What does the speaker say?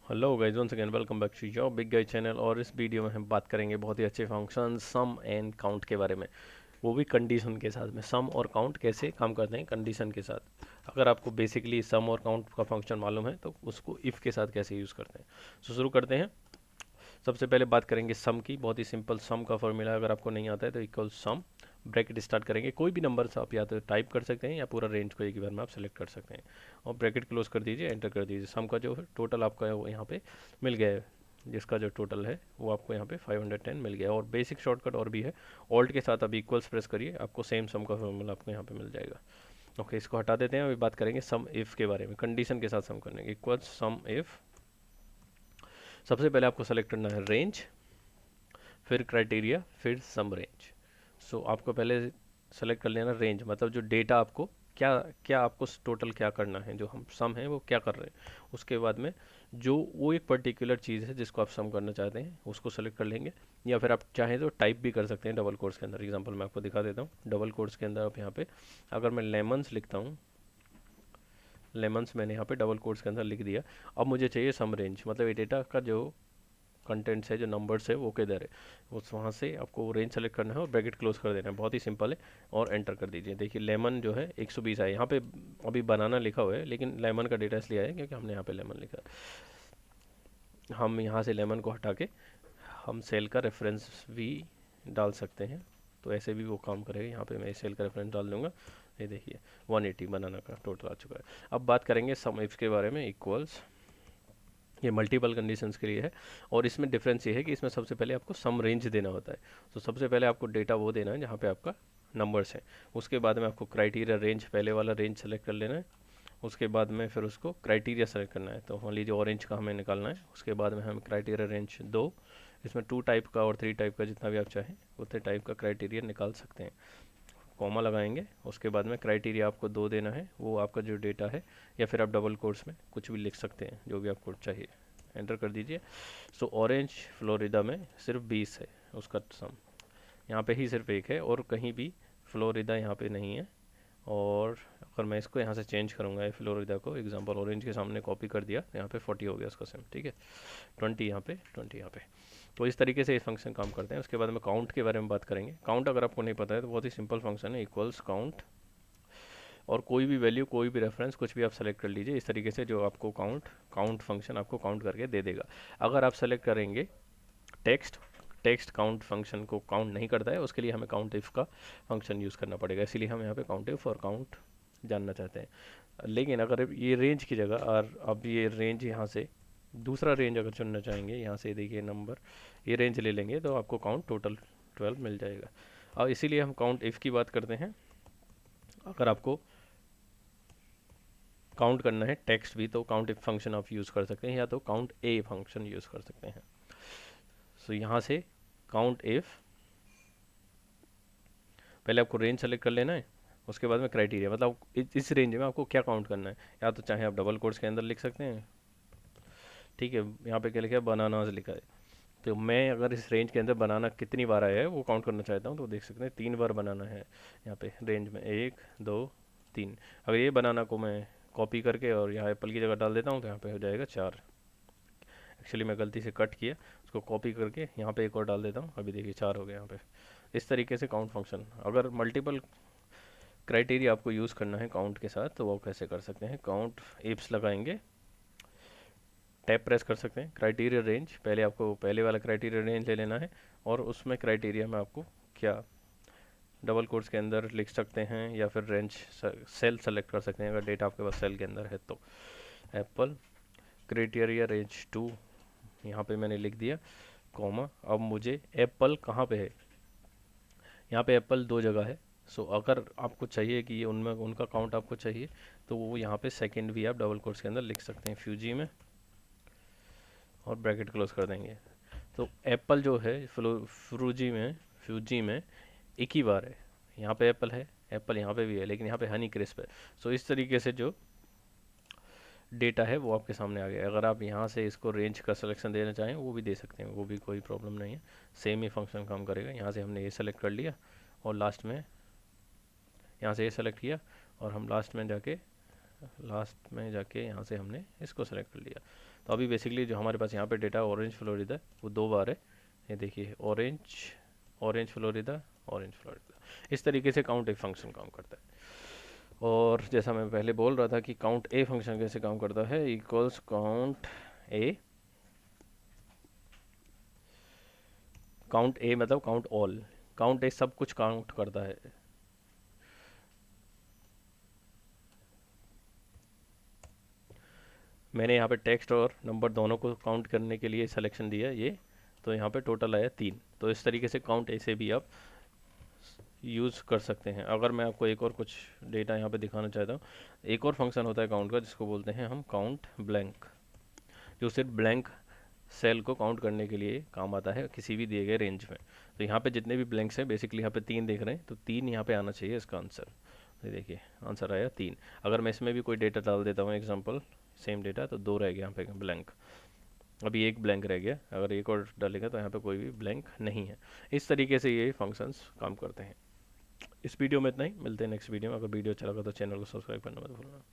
Hello guys, once again welcome back to your big guy channel. और इस video में हम बात करेंगे बहुत ही अच्छे फंक्शन सम एंड काउंट के बारे में, वो भी कंडीशन के साथ में। सम और काउंट कैसे काम करते हैं कंडीशन के साथ। अगर आपको बेसिकली सम और काउंट का फंक्शन मालूम है तो उसको इफ़ के साथ कैसे यूज़ करते हैं। तो शुरू करते हैं। सबसे पहले बात करेंगे सम की। बहुत ही सिंपल सम का फॉर्मूला अगर आपको नहीं आता है तो इक्वल सम, ब्रैकेट स्टार्ट करेंगे। कोई भी नंबर से आप या तो टाइप कर सकते हैं या पूरा रेंज को एक ही बार में आप सेलेक्ट कर सकते हैं और ब्रैकेट क्लोज कर दीजिए, एंटर कर दीजिए। सम का जो है टोटल आपका है वो यहाँ पे मिल गया है, जिसका जो टोटल है वो आपको यहाँ पे 510 मिल गया। और बेसिक शॉर्टकट और भी है, ऑल्ट के साथ अब इक्वल्स प्रेस करिए, आपको सेम सम का फॉर्मूला आपको यहाँ पे मिल जाएगा। ओके, इसको हटा देते हैं। अभी बात करेंगे सम इफ़ के बारे में, कंडीशन के साथ सम करने के। इक्वल्स सम इफ़, सबसे पहले आपको सेलेक्ट करना है रेंज, फिर क्राइटेरिया, फिर सम रेंज। सो आपको पहले सेलेक्ट कर लेना रेंज, मतलब जो डेटा आपको क्या क्या आपको टोटल क्या करना है, जो हम सम है वो क्या कर रहे हैं। उसके बाद में जो वो एक पर्टिकुलर चीज़ है जिसको आप सम करना चाहते हैं उसको सेलेक्ट कर लेंगे। या फिर आप चाहें तो टाइप भी कर सकते हैं डबल कोट्स के अंदर। एग्जांपल मैं आपको दिखा देता हूँ। डबल कोट्स के अंदर आप यहाँ पे अगर मैं लेमन्स लिखता हूँ, लेमन्स मैंने यहाँ पे डबल कोट्स के अंदर लिख दिया। अब मुझे चाहिए सम रेंज, मतलब ये डेटा का जो कंटेंट्स है, जो नंबर्स है वो किधर है, उस वहाँ से आपको रेंज सेलेक्ट करना है और ब्रैकेट क्लोज कर देना है। बहुत ही सिंपल है। और एंटर कर दीजिए। देखिए लेमन जो है 120 है, यहाँ पे अभी बनाना लिखा हुआ है लेकिन लेमन का डेटा इसलिए आया है क्योंकि हमने यहाँ पे लेमन लिखा है। हम यहाँ से लेमन को हटा के हम सेल का रेफरेंस भी डाल सकते हैं, तो ऐसे भी वो काम करेगा। यहाँ पे मैं सेल का रेफरेंस डाल दूंगा। ये देखिए 180 बनाना का टोटल आ चुका है। अब बात करेंगे सम इफ के बारे में। इक्वल्स, ये मल्टीपल कंडीशंस के लिए है और इसमें डिफरेंस ये है कि इसमें सबसे पहले आपको सम रेंज देना होता है। तो सबसे पहले आपको डेटा वो देना है जहाँ पे आपका नंबर्स है। उसके बाद में आपको क्राइटेरिया रेंज, पहले वाला रेंज सेलेक्ट कर लेना है। उसके बाद में फिर उसको क्राइटेरिया सेलेक्ट करना है। तो मान लीजिए ऑरेंज का हमें निकालना है। उसके बाद में हम क्राइटेरिया रेंज दो, इसमें 2 टाइप का और 3 टाइप का जितना भी आप चाहें उतने टाइप का क्राइटेरिया निकाल सकते हैं। कॉमा लगाएंगे। उसके बाद में क्राइटेरिया आपको 2 देना है, वो आपका जो डेटा है, या फिर आप डबल कोट्स में कुछ भी लिख सकते हैं जो भी आपको चाहिए। एंटर कर दीजिए। सो ऑरेंज फ्लोरिडा में सिर्फ 20 है उसका सम, यहाँ पे ही सिर्फ एक है और कहीं भी फ्लोरिडा यहाँ पे नहीं है। और अगर मैं इसको यहाँ से चेंज करूँगा, ये फ्लोरिडा को एग्जांपल ऑरेंज के सामने कॉपी कर दिया तो यहाँ पे 40 हो गया उसका सेम, ठीक है। 20 यहाँ पे, 20 यहाँ पे। तो इस तरीके से ये फंक्शन काम करते हैं। उसके बाद में काउंट के बारे में बात करेंगे। काउंट अगर आपको नहीं पता है तो बहुत ही सिंपल फंक्शन है, इक्वल्स काउंट, और कोई भी वैल्यू, कोई भी रेफरेंस, कुछ भी आप सेलेक्ट कर लीजिए इस तरीके से, जो आपको काउंट काउंट फंक्शन आपको काउंट करके दे देगा। अगर आप सेलेक्ट करेंगे टेक्स्ट, टेक्स्ट काउंट फंक्शन को काउंट नहीं करता है, उसके लिए हमें काउंट इफ का फंक्शन यूज़ करना पड़ेगा। इसीलिए हम यहाँ पे काउंट इफ और काउंट जानना चाहते हैं। लेकिन अगर ये रेंज की जगह, और अब ये रेंज यहाँ से दूसरा रेंज अगर चुनना चाहेंगे, यहाँ से देखिए नंबर, ये रेंज ले लेंगे तो आपको काउंट टोटल 12 मिल जाएगा। अब इसीलिए हम काउंट इफ़ की बात करते हैं। अगर आपको काउंट करना है टेक्स्ट भी तो काउंट इफ फंक्शन आप यूज़ कर सकते हैं, या तो काउंट ए फंक्शन यूज़ कर सकते हैं। सो यहाँ से काउंट इफ, पहले आपको रेंज सेलेक्ट कर लेना है। उसके बाद में क्राइटेरिया, मतलब इस रेंज में आपको क्या काउंट करना है। या तो चाहे आप डबल कोट्स के अंदर लिख सकते हैं, ठीक है। यहाँ पे क्या लिखा है, बनानाज लिखा है। तो मैं अगर इस रेंज के अंदर बनाना कितनी बार आया है वो काउंट करना चाहता हूँ, तो देख सकते हैं 3 बार बनाना है यहाँ पे रेंज में, 1 2 3। अगर ये बनाना को मैं कॉपी करके और यहाँ एप्पल की जगह डाल देता हूँ तो यहाँ पे हो जाएगा 4। एक्चुअली मैं गलती से कट किया, उसको कॉपी करके यहाँ पे एक और डाल देता हूँ, अभी देखिए 4 हो गया यहाँ पे। इस तरीके से काउंट फंक्शन, अगर मल्टीपल क्राइटेरिया आपको यूज़ करना है काउंट के साथ तो वो कैसे कर सकते हैं। काउंट इफ्स लगाएंगे, टैब प्रेस कर सकते हैं। क्राइटेरिया रेंज, पहले आपको पहले वाला क्राइटेरिया रेंज ले लेना है और उसमें क्राइटेरिया में आपको क्या डबल कोट्स के अंदर लिख सकते हैं या फिर रेंज सेल सेलेक्ट कर सकते हैं अगर डेटा आपके पास सेल के अंदर है तो। एप्पल क्राइटेरिया रेंज 2 यहाँ पे मैंने लिख दिया, कॉमा। अब मुझे एप्पल कहाँ पे है, यहाँ पे एप्पल 2 जगह है। सो अगर आपको चाहिए कि ये उनमें उनका काउंट आपको चाहिए तो वो यहाँ पे सेकंड भी आप डबल कोट्स के अंदर लिख सकते हैं, फ्यूजी में, और ब्रैकेट क्लोज कर देंगे। तो एप्पल जो है फ्यूजी में एक ही बार है। यहाँ पे एप्पल है, एप्पल यहाँ पे भी है, लेकिन यहाँ पे हनी क्रिस्प है। सो इस तरीके से जो डेटा है वो आपके सामने आ गया। अगर आप यहाँ से इसको रेंज का सिलेक्शन देना चाहें वो भी दे सकते हैं, वो भी कोई प्रॉब्लम नहीं है। सेम ही फंक्शन काम करेगा। यहाँ से हमने ये सेलेक्ट कर लिया और लास्ट में यहाँ से ये सेलेक्ट किया और हम लास्ट में जाके यहाँ से हमने इसको सेलेक्ट कर लिया। तो अभी बेसिकली जो हमारे पास यहाँ पे डेटा ऑरेंज फ्लोरिडा वो 2 बार है, ये देखिए orange orange Florida orange Florida. इस तरीके से काउंट ए फंक्शन काम करता है। और जैसा मैं पहले बोल रहा था कि काउंट ए फंक्शन कैसे काम करता है, इक्वल्स काउंट ए मतलब काउंट ऑल, काउंट ए सब कुछ काउंट करता है। मैंने यहाँ पे टेक्स्ट और नंबर दोनों को काउंट करने के लिए सिलेक्शन दिया ये, तो यहाँ पे टोटल आया 3। तो इस तरीके से काउंट ए से भी आप यूज़ कर सकते हैं। अगर मैं आपको एक और कुछ डेटा यहाँ पे दिखाना चाहता हूँ, एक और फंक्शन होता है काउंट का जिसको बोलते हैं हम काउंट ब्लैंक, जो सिर्फ ब्लैंक सेल को काउंट करने के लिए काम आता है किसी भी दिए गए रेंज में। तो यहाँ पे जितने भी ब्लैंक्स हैं बेसिकली यहाँ पे 3 देख रहे हैं, तो 3 यहाँ पे आना चाहिए इसका आंसर। ये देखिए आंसर आया 3। अगर मैं इसमें भी कोई डेटा डाल देता हूँ एग्जांपल सेम डेटा, तो 2 रह गया यहाँ पे ब्लैंक, अभी एक ब्लैंक रह गया। अगर एक और डालेगा तो यहाँ पे कोई भी ब्लैंक नहीं है। इस तरीके से ये फंक्शंस काम करते हैं। इस वीडियो में इतना ही, मिलते हैं नेक्स्ट वीडियो में। अगर वीडियो अच्छा लगा तो चैनल को सब्सक्राइब करना मत भूलना।